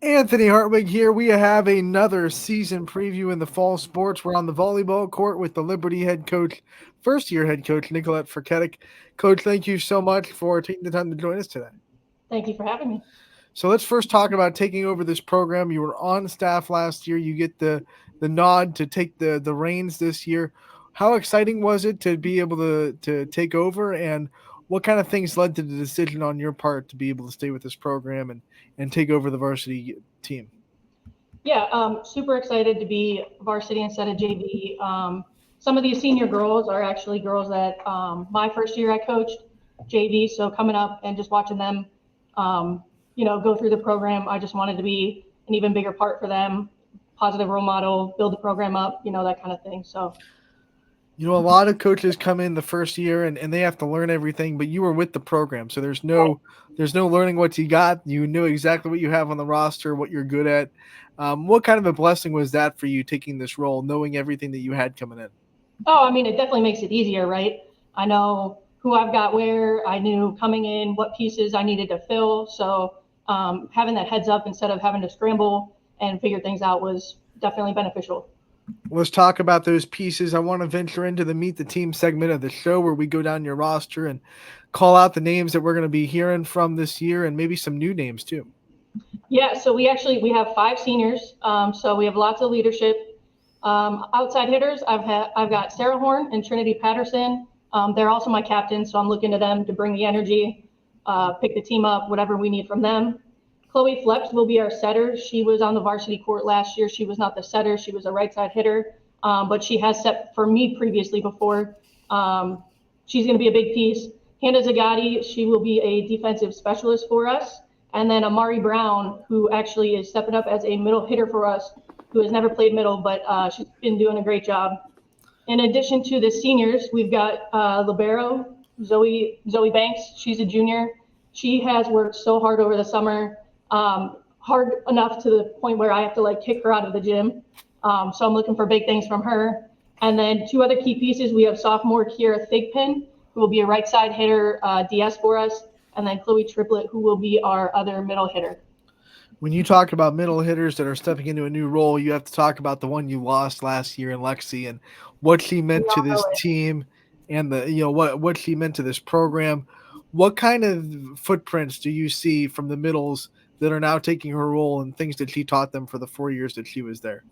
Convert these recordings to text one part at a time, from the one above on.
Anthony Hartwig here. We have another season preview in the fall sports. We're on the volleyball court with the Liberty head coach, first year head coach, Nicolette Frketic. Coach, thank you so much for taking the time to join us today. Thank you for having me. So let's first talk about taking over this program. You were on staff last year. You get the nod to take the reins this year. How exciting was it to be able to take over, and what kind of things led to the decision on your part to be able to stay with this program and take over the varsity team? Yeah, super excited to be varsity instead of JV. Some of these senior girls are actually girls that my first year I coached JV. So coming up and just watching them, go through the program, I just wanted to be an even bigger part for them, positive role model, build the program up, that kind of thing. So A lot of coaches come in the first year and they have to learn everything, but you were with the program. So there's no learning what you got. You knew exactly what you have on the roster, what you're good at. What kind of a blessing was that for you taking this role, knowing everything that you had coming in? Oh, I mean, it definitely makes it easier, right? I know who I've got where. I knew coming in what pieces I needed to fill. So having that heads up instead of having to scramble and figure things out was definitely beneficial. Let's talk about those pieces. I want to venture into the Meet the Team segment of the show where we go down your roster and call out the names that we're going to be hearing from this year and maybe some new names too. Yeah, so we have five seniors, so we have lots of leadership. Outside hitters, I've got Sarah Horn and Trinity Patterson. They're also my captains, so I'm looking to them to bring the energy, pick the team up, whatever we need from them. Chloe Flex will be our setter. She was on the varsity court last year. She was not the setter; she was a right side hitter, but she has set for me previously before. She's going to be a big piece. Hannah Zagatti, she will be a defensive specialist for us. And then Amari Brown, who actually is stepping up as a middle hitter for us, who has never played middle, but she's been doing a great job. In addition to the seniors, we've got libero Zoe Banks. She's a junior. She has worked so hard over the summer, hard enough to the point where I have to kick her out of the gym. So I'm looking for big things from her. And then two other key pieces. We have sophomore Kiera Thigpen, who will be a right side hitter DS for us, and then Chloe Triplett, who will be our other middle hitter. When you talk about middle hitters that are stepping into a new role, you have to talk about the one you lost last year in Lexi and what she We meant to all know this it. team and what she meant to this program. What kind of footprints do you see from the middles that are now taking her role and things that she taught them for the 4 years that she was there?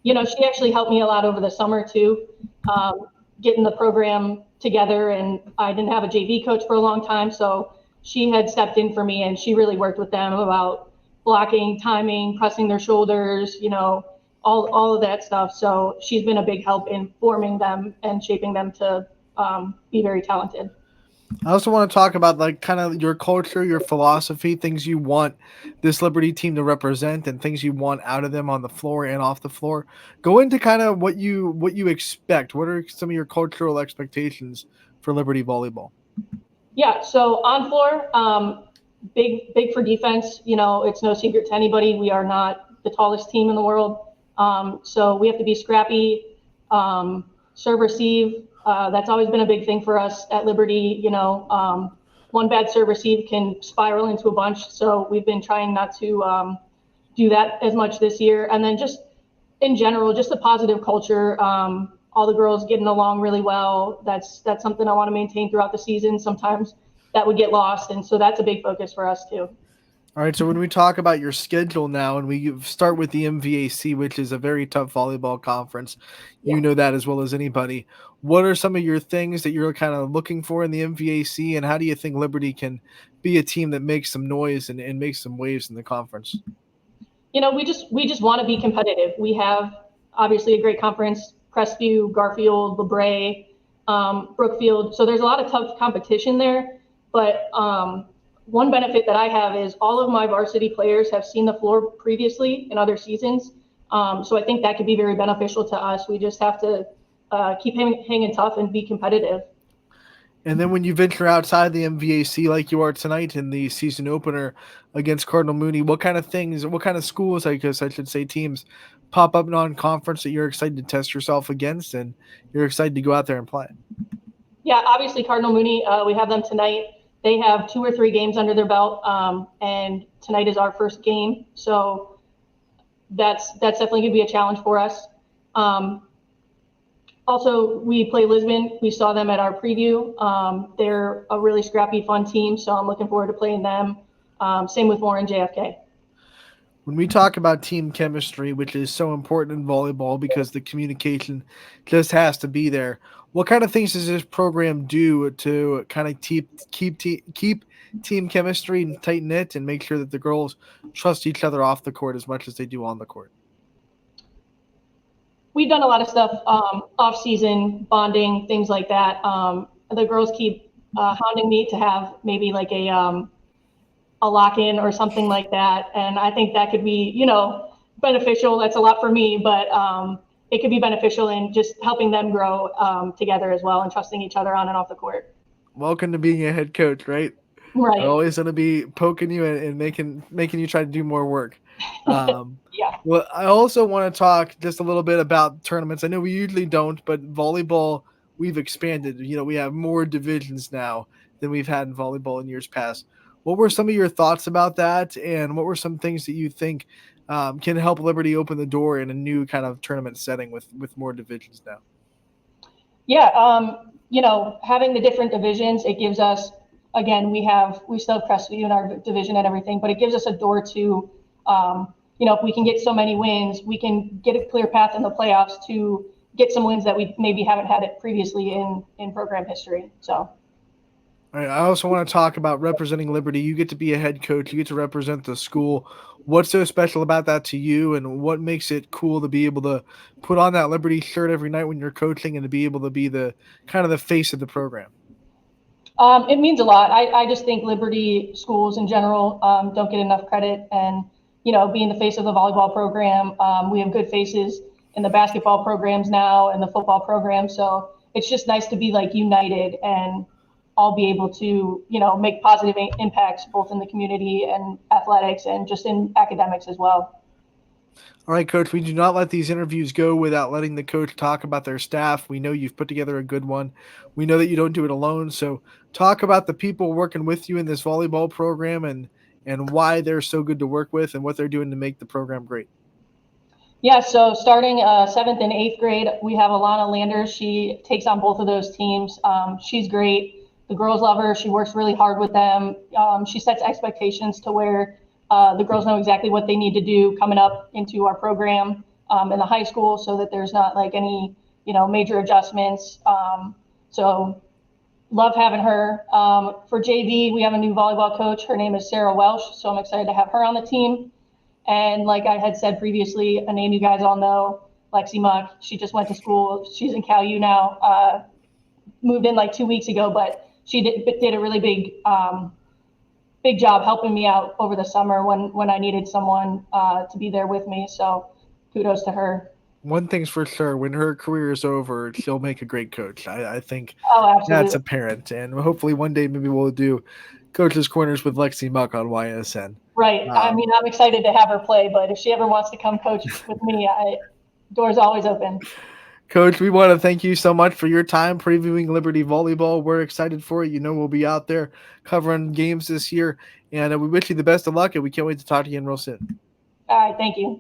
She actually helped me a lot over the summer too, um, getting the program together. And I didn't have a JV coach for a long time, so she had stepped in for me, and she really worked with them about blocking, timing, pressing their shoulders, all of that stuff. So she's been a big help in forming them and shaping them to be very talented. I also want to talk about kind of your culture, your philosophy, things you want this Liberty team to represent, and things you want out of them on the floor and off the floor. Go into kind of what you expect. What are some of your cultural expectations for Liberty volleyball? Yeah, so on floor, big for defense. It's no secret to anybody. We are not the tallest team in the world. So we have to be scrappy, serve, receive. That's always been a big thing for us at Liberty. One bad serve receive can spiral into a bunch. So we've been trying not to do that as much this year. And then just in general, just a positive culture. All the girls getting along really well. That's something I want to maintain throughout the season. Sometimes that would get lost, and so that's a big focus for us too. All right, so when we talk about your schedule now, and we start with the MVAC, which is a very tough volleyball conference, Yeah. you know that as well as anybody. What are some of your things that you're kind of looking for in the MVAC, and how do you think Liberty can be a team that makes some noise and makes some waves in the conference? We just want to be competitive. We have obviously a great conference: Crestview, Garfield, LeBray, Brookfield. So there's a lot of tough competition there. But one benefit that I have is all of my varsity players have seen the floor previously in other seasons. So I think that could be very beneficial to us. We just have to keep hanging tough and be competitive. And then when you venture outside the MVAC like you are tonight in the season opener against Cardinal Mooney, what kind of things, what kind of schools, I guess I should say, teams pop up non-conference that you're excited to test yourself against and you're excited to go out there and play? Yeah, obviously Cardinal Mooney. We have them tonight. They have 2 or 3 games under their belt, and tonight is our first game. So that's definitely going to be a challenge for us. Um, Also, we play Lisbon. We saw them at our preview. They're a really scrappy, fun team, so I'm looking forward to playing them. Same with Warren JFK. When we talk about team chemistry, which is so important in volleyball because the communication just has to be there, what kind of things does this program do to kind of keep team chemistry and tight knit and make sure that the girls trust each other off the court as much as they do on the court? We've done a lot of stuff off season, bonding, things like that. The girls keep hounding me to have maybe like a lock in or something like that. And I think that could be, beneficial. That's a lot for me, but it could be beneficial in just helping them grow together as well and trusting each other on and off the court. Welcome to being a head coach, right? They're Right. always going to be poking you and making you try to do more work. Um, Yeah. well, I also want to talk just a little bit about tournaments. I know we usually don't, but volleyball, we've expanded. We have more divisions now than we've had in volleyball in years past. What were some of your thoughts about that, and what were some things that you think can help Liberty open the door in a new kind of tournament setting with more divisions now? Yeah, having the different divisions, it gives us, again, we still have Crestview in our division and everything, but it gives us a door to, if we can get so many wins, we can get a clear path in the playoffs to get some wins that we maybe haven't had it previously in program history. So. All right, I also want to talk about representing Liberty. You get to be a head coach. You get to represent the school. What's so special about that to you, and what makes it cool to be able to put on that Liberty shirt every night when you're coaching, and to be able to be the kind of the face of the program? It means a lot. I just think Liberty schools in general don't get enough credit. And, being the face of the volleyball program, we have good faces in the basketball programs now and the football program. So it's just nice to be like united and all be able to, make positive impacts both in the community and athletics and just in academics as well. All right, Coach, we do not let these interviews go without letting the coach talk about their staff. We know you've put together a good one. We know that you don't do it alone. So talk about the people working with you in this volleyball program, and why they're so good to work with and what they're doing to make the program great. Yeah, so starting 7th and 8th grade, we have Alana Landers. She takes on both of those teams. She's great. The girls love her. She works really hard with them. She sets expectations to where the girls know exactly what they need to do coming up into our program in the high school, so that there's not like any major adjustments. So love having her. For JV, we have a new volleyball coach. Her name is Sarah Welsh, so I'm excited to have her on the team. And like I had said previously, a name you guys all know, Lexi Muck. She just went to school. She's in Cal U now. Moved in like 2 weeks ago, but she did a really big job helping me out over the summer when I needed someone to be there with me. So kudos to her. One thing's for sure, when her career is over, she'll make a great coach. I think Oh, that's absolutely. apparent. And hopefully one day maybe we'll do Coach's Corners with Lexi Muck on YSN. Right. I Um, mean, I'm excited to have her play, but if she ever wants to come coach with me, doors always open. Coach, we want to thank you so much for your time previewing Liberty Volleyball. We're excited for it. We'll be out there covering games this year, and we wish you the best of luck, and we can't wait to talk to you in real soon. All right. Thank you.